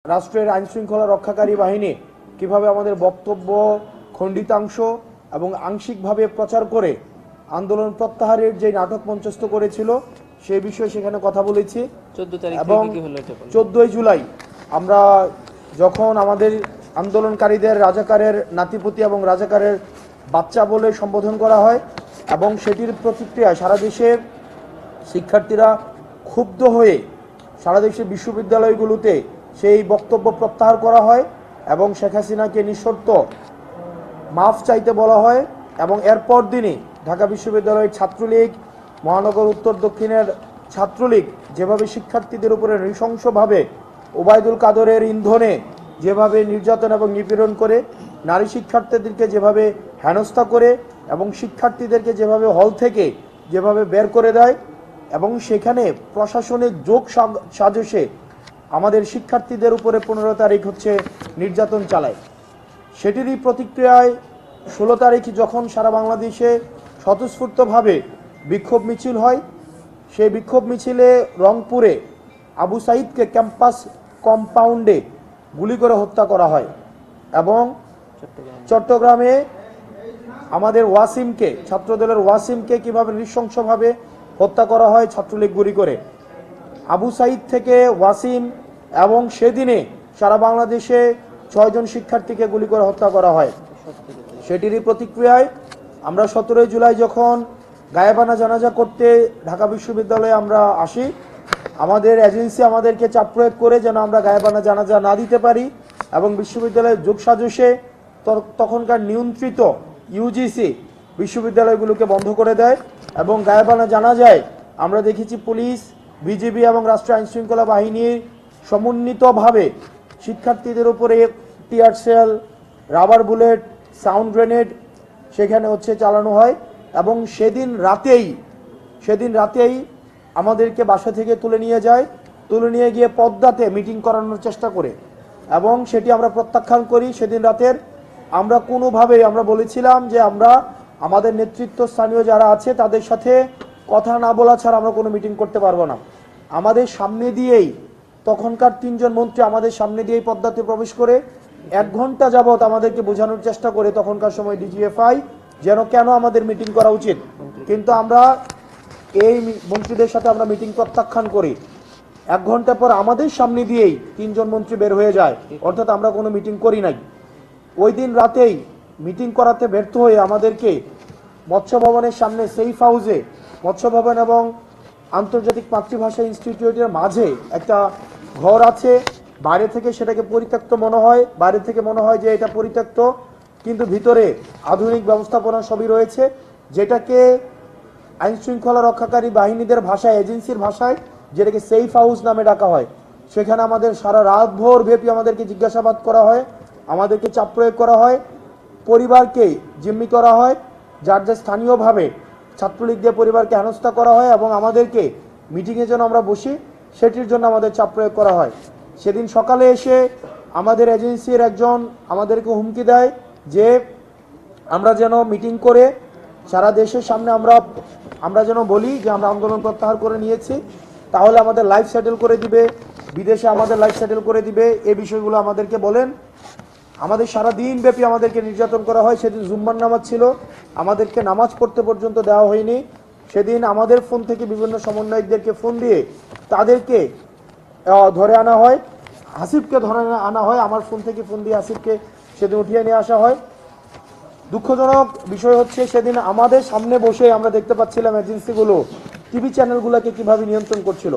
রাষ্ট্রের আইন শৃঙ্খলা রক্ষাকারী বাহিনী কিভাবে আমাদের বক্তব্য খণ্ডিতাংশ এবং আংশিকভাবে প্রচার করে আন্দোলন প্রত্যাহারের যে নাটক মঞ্চস্থ করেছিল সেই বিষয়ে সেখানে কথা বলেছি। 14 তারিখ এবং থেকে কি হলো এটা বলুন। 14 জুলাই আমরা যখন আমাদের আন্দোলনকারীদের রাজাকারের নাতিপুতি এবং রাজাকারের বাচ্চা বলে সম্বোধন করা হয় এবং সেটির প্রতিক্রিয়ায় সারা দেশের শিক্ষার্থীরা ক্ষুব্ধ হয়ে সারা দেশের বিশ্ববিদ্যালয়গুলোতে সেই বক্তব্য প্রত্যাহার করা হয় এবং শেখ হাসিনাকে নিঃশর্ত মাফ চাইতে বলা হয়। এবং এরপর দিনই ঢাকা বিশ্ববিদ্যালয়ের ছাত্রলীগ, মহানগর উত্তর দক্ষিণের ছাত্রলীগ যেভাবে শিক্ষার্থীদের উপরে নৃশংসভাবে ওবায়দুল কাদরের ইন্ধনে যেভাবে নির্যাতন এবং নিপীড়ন করে, নারী শিক্ষার্থীদেরকে যেভাবে হেনস্থা করে এবং শিক্ষার্থীদেরকে যেভাবে হল থেকে যেভাবে বের করে দেয় এবং সেখানে প্রশাসনিক যোগ সাজসে আমাদের শিক্ষার্থীদের উপরে 15 তারিখ হচ্ছে নির্যাতন চালায়, সেটিরই প্রতিক্রিয়ায় 16 তারিখ যখন সারা বাংলাদেশে স্বতঃস্ফূর্তভাবে বিক্ষোভ মিছিল হয়, সেই বিক্ষোভ মিছিলে রংপুরে আবু সাইদকে ক্যাম্পাস কম্পাউন্ডে গুলি করে হত্যা করা হয় এবং চট্টগ্রামে আমাদের ওয়াসিমকে, ছাত্রদলের ওয়াসিমকে কিভাবে নৃশংসভাবে হত্যা করা হয় ছাত্রলীগ গুলি করে। আবু সাইদ থেকে ওয়াসিম এবং সেদিনে সারা বাংলাদেশে 6 জন শিক্ষার্থীকে গুলি করে হত্যা করা হয়। সেটিরই প্রতিক্রিয়ায় আমরা 17 জুলাই যখন গায়েবানা জানাজা করতে ঢাকা বিশ্ববিদ্যালয়ে আমরা আসি, আমাদের এজেন্সি আমাদেরকে চাপ প্রয়োগ করে যেন আমরা গায়েবানা জানাজা না দিতে পারি এবং বিশ্ববিদ্যালয়ের যোগসাজসে তখনকার নিয়ন্ত্রিত ইউজিসি বিশ্ববিদ্যালয়গুলোকে বন্ধ করে দেয় এবং গায়েবানা জানাজায় আমরা দেখেছি পুলিশ, বিজিবি এবং রাষ্ট্রীয় আইন শৃঙ্খলা বাহিনীর সমন্বিতভাবে শিক্ষার্থীদের উপরে tear shell, rubber bullet, sound grenade সেখানে হচ্ছে চালানো হয় এবং সেদিন রাতেই আমাদেরকে বাসা থেকে তুলে নিয়ে গিয়ে পদ্মাতে মিটিং করানোর চেষ্টা করে এবং সেটি আমরা প্রত্যাখ্যান করি। সেদিন রাতের আমরা কোনোভাবেই আমরা বলেছিলাম যে আমরা আমাদের নেতৃত্ব স্থানীয় যারা আছে তাদের সাথে কথা না বলা ছাড়া আমরা কোনো মিটিং করতে পারবো না। আমাদের সামনে দিয়েই তখনকার 3 জন মন্ত্রী আমাদের সামনে দিয়েই পদ্মাতে প্রবেশ করে 1 ঘন্টা যাবৎ আমাদেরকে বোঝানোর চেষ্টা করে তখনকার সময় ডিজিএফআই যেন কেন আমাদের মিটিং করা উচিত, কিন্তু আমরা এই মন্ত্রীদের সাথে আমরা মিটিং প্রত্যাখ্যান করি। 1 ঘন্টা পর আমাদের সামনে দিয়েই 3 জন মন্ত্রী বের হয়ে যায়, অর্থাৎ আমরা কোনো মিটিং করি নাই। ওই দিন রাতেই মিটিং করাতে ব্যর্থ হয়ে আমাদেরকে মৎস্য ভবনের সামনে সেফ হাউসে, মৎস্য ভবন এবং আন্তর্জাতিক মাতৃভাষা ইনস্টিটিউটের মাঝে একটা ঘর আছে, বাইরে থেকে সেটাকে পরিত্যক্ত মনে হয়, বাইরে থেকে মনে হয় যে এটা পরিত্যক্ত কিন্তু ভিতরে আধুনিক ব্যবস্থাপনা সবই রয়েছে, যেটাকে আইন শৃঙ্খলা রক্ষাকারী বাহিনীদের ভাষায়, এজেন্সির ভাষায় যেটাকে সেফ হাউস নামে ডাকা হয়। সেখানে আমাদের সারা রাত ভোর ব্যাপী আমাদেরকে জিজ্ঞাসাবাদ করা হয়, আমাদেরকে চাপ প্রয়োগ করা হয়, পরিবারকে জিম্মি করা হয়, যার যা স্থানীয়ভাবে ছাত্রলীগদের পরিবারকে হেনস্থা করা হয় এবং আমাদেরকে মিটিংয়ে যেন আমরা বসি সেটির জন্য আমাদের চাপ প্রয়োগ করা হয়। সেদিন সকালে এসে আমাদের এজেন্সির একজন আমাদেরকে হুমকি দেয় যে আমরা যেন মিটিং করে সারা দেশের সামনে আমরা যেন বলি যে আমরা আন্দোলন প্রত্যাহার করে নিয়েছি, তাহলে আমাদের লাইফ সেটেল করে দিবে, বিদেশে আমাদের লাইফ সেটেল করে দিবে, এই বিষয়গুলো আমাদেরকে বলেন। আমাদের সারা দিন ব্যাপী আমাদেরকে নির্যাতন করা হয়। সেদিন জুম্মার নামাজ ছিল, আমাদেরকে নামাজ পড়তে পর্যন্ত দেওয়া হয়নি। সেদিন আমাদের ফোন থেকে বিভিন্ন সমন্বয়কদেরকে ফোন দিয়ে তাদেরকে ধরে আনা হয়, হাসিবকে ধরে আনা হয়, আমার ফোন থেকে ফোন দিয়ে হাসিবকে সেদিন উঠিয়ে নিয়ে আসা হয়। দুঃখজনক বিষয় হচ্ছে সেদিন আমাদের সামনে বসে আমরা দেখতে পাচ্ছিলাম এজেন্সিগুলো টিভি চ্যানেলগুলোকে কিভাবে নিয়ন্ত্রণ করছিল।